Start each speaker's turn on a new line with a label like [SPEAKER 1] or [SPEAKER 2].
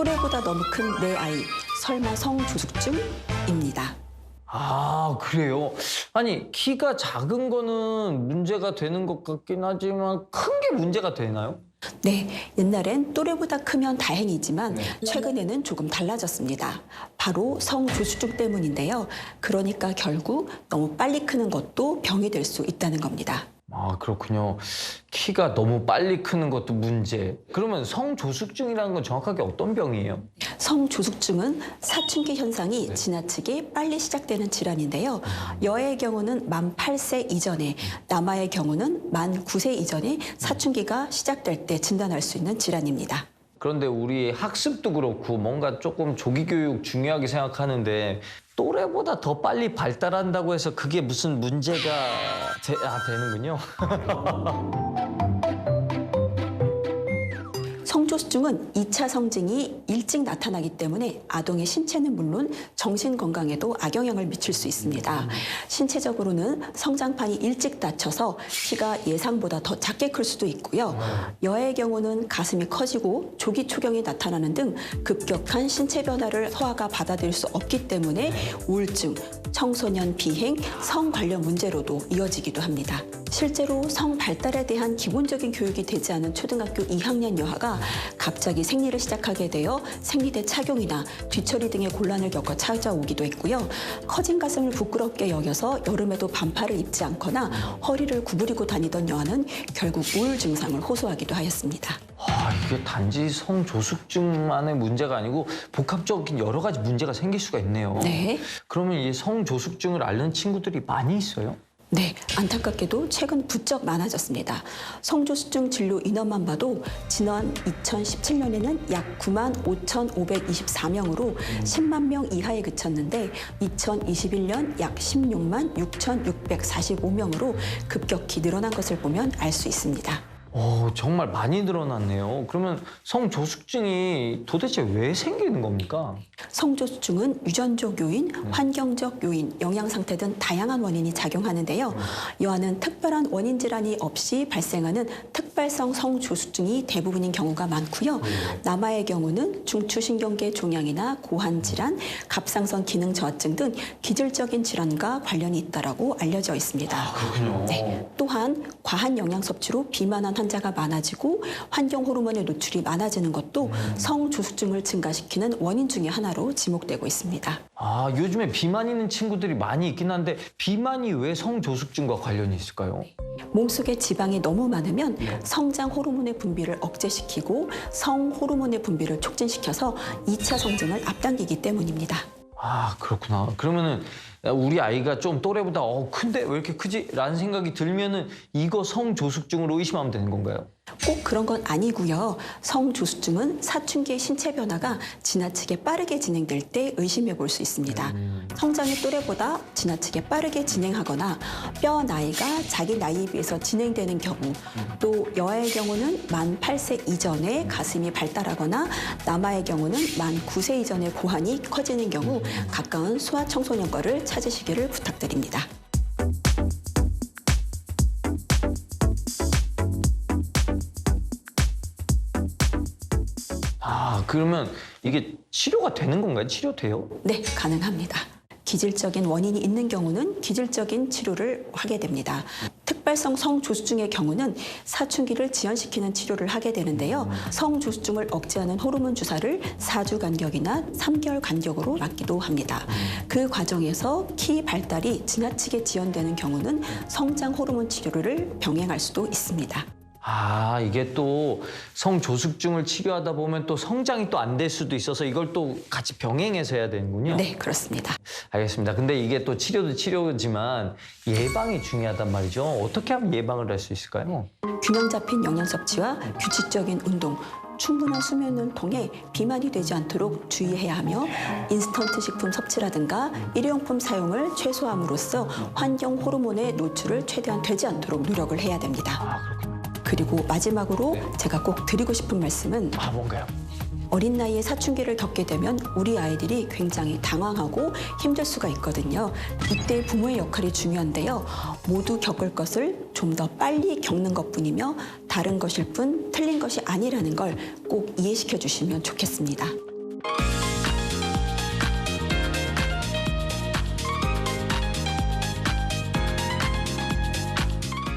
[SPEAKER 1] 또래보다 너무 큰 내 아이, 설마 성조숙증입니다.
[SPEAKER 2] 아, 그래요? 아니, 키가 작은 거는 문제가 되는 것 같긴 하지만 큰 게 문제가 되나요?
[SPEAKER 1] 네, 옛날엔 또래보다 크면 다행이지만 최근에는 조금 달라졌습니다. 바로 성조숙증 때문인데요. 그러니까 결국 너무 빨리 크는 것도 병이 될 수 있다는 겁니다.
[SPEAKER 2] 아, 그렇군요. 키가 너무 빨리 크는 것도 문제. 그러면 성조숙증이라는 건 정확하게 어떤 병이에요?
[SPEAKER 1] 성조숙증은 사춘기 현상이 지나치게 빨리 시작되는 질환인데요. 여의 경우는 만 8세 이전에, 남아의 경우는 만 9세 이전에 사춘기가 시작될 때 진단할 수 있는 질환입니다.
[SPEAKER 2] 그런데 우리 학습도 그렇고 뭔가 조금 조기 교육 중요하게 생각하는데 또래보다 더 빨리 발달한다고 해서 그게 무슨 문제가 되는군요.
[SPEAKER 1] 성조숙증은 2차 성징이 일찍 나타나기 때문에 아동의 신체는 물론 정신 건강에도 악영향을 미칠 수 있습니다. 신체적으로는 성장판이 일찍 닫혀서 키가 예상보다 더 작게 클 수도 있고요. 여의 경우는 가슴이 커지고 조기 초경이 나타나는 등 급격한 신체 변화를 소아가 받아들일 수 없기 때문에 우울증, 청소년 비행, 성 관련 문제로도 이어지기도 합니다. 실제로 성 발달에 대한 기본적인 교육이 되지 않은 초등학교 2학년 여아가 갑자기 생리를 시작하게 되어 생리대 착용이나 뒤처리 등의 곤란을 겪어 찾아오기도 했고요. 커진 가슴을 부끄럽게 여겨서 여름에도 반팔을 입지 않거나 허리를 구부리고 다니던 여아는 결국 우울 증상을 호소하기도 하였습니다.
[SPEAKER 2] 아, 이게 단지 성조숙증만의 문제가 아니고 복합적인 여러 가지 문제가 생길 수가 있네요.
[SPEAKER 1] 네.
[SPEAKER 2] 그러면 이 성조숙증을 앓는 친구들이 많이 있어요?
[SPEAKER 1] 네, 안타깝게도 최근 부쩍 많아졌습니다. 성조숙증 진료 인원만 봐도 지난 2017년에는 약 9만 5,524명으로 10만 명 이하에 그쳤는데 2021년 약 16만 6,645명으로 급격히 늘어난 것을 보면 알 수 있습니다.
[SPEAKER 2] 정말 많이 늘어났네요. 그러면 성조숙증이 도대체 왜 생기는 겁니까?
[SPEAKER 1] 성조숙증은 유전적 요인, 환경적 요인, 영양 상태 등 다양한 원인이 작용하는데요. 여아는 특별한 원인 질환이 없이 발생하는 특발성 성조숙증이 대부분인 경우가 많고요. 남아의 경우는 중추신경계 종양이나 고환 질환, 갑상선 기능 저하증 등 기질적인 질환과 관련이 있다라고 알려져 있습니다.
[SPEAKER 2] 아, 그렇군요.
[SPEAKER 1] 네, 또한 과한 영양 섭취로 비만한 환자가 많아지고 환경 호르몬의 노출이 많아지는 것도 성조숙증을 증가시키는 원인 중에 하나로 지목되고 있습니다.
[SPEAKER 2] 아, 요즘에 비만 있는 친구들이 많이 있긴 한데 비만이 왜 성조숙증과 관련이 있을까요?
[SPEAKER 1] 몸속에 지방이 너무 많으면 성장 호르몬의 분비를 억제시키고 성 호르몬의 분비를 촉진시켜서 2차 성징을 앞당기기 때문입니다.
[SPEAKER 2] 아, 그렇구나. 그러면은 우리 아이가 좀 또래보다 큰데 왜 이렇게 크지? 라는 생각이 들면은 이거 성조숙증으로 의심하면 되는 건가요?
[SPEAKER 1] 꼭 그런 건 아니고요. 성조숙증은 사춘기의 신체 변화가 지나치게 빠르게 진행될 때 의심해 볼 수 있습니다. 성장이 또래보다 지나치게 빠르게 진행하거나 뼈 나이가 자기 나이에 비해서 진행되는 경우, 또 여아의 경우는 만 8세 이전에 가슴이 발달하거나 남아의 경우는 만 9세 이전에 고환이 커지는 경우 가까운 소아청소년과를 찾으시기를 부탁드립니다.
[SPEAKER 2] 아, 그러면 이게 치료가 되는 건가요? 치료돼요?
[SPEAKER 1] 네, 가능합니다. 기질적인 원인이 있는 경우는 기질적인 치료를 하게 됩니다. 특발성 성조숙증의 경우는 사춘기를 지연시키는 치료를 하게 되는데요. 성조숙증을 억제하는 호르몬 주사를 4주 간격이나 3개월 간격으로 맞기도 합니다. 그 과정에서 키 발달이 지나치게 지연되는 경우는 성장 호르몬 치료를 병행할 수도 있습니다.
[SPEAKER 2] 아, 이게 또 성조숙증을 치료하다 보면 또 성장이 또 안 될 수도 있어서 이걸 또 같이 병행해서 해야 되는군요.
[SPEAKER 1] 네, 그렇습니다.
[SPEAKER 2] 알겠습니다. 근데 이게 또 치료도 치료지만 예방이 중요하단 말이죠. 어떻게 하면 예방을 할 수 있을까요?
[SPEAKER 1] 균형 잡힌 영양 섭취와 규칙적인 운동, 충분한 수면을 통해 비만이 되지 않도록 주의해야 하며 인스턴트 식품 섭취라든가 일회용품 사용을 최소함으로써 환경 호르몬의 노출을 최대한 되지 않도록 노력을 해야 됩니다.
[SPEAKER 2] 아, 그렇군요.
[SPEAKER 1] 그리고 마지막으로 제가 꼭 드리고 싶은 말씀은
[SPEAKER 2] 아, 뭔가요?
[SPEAKER 1] 어린 나이에 사춘기를 겪게 되면 우리 아이들이 굉장히 당황하고 힘들 수가 있거든요. 이때 부모의 역할이 중요한데요. 모두 겪을 것을 좀 더 빨리 겪는 것뿐이며 다른 것일 뿐 틀린 것이 아니라는 걸 꼭 이해시켜 주시면 좋겠습니다. 네.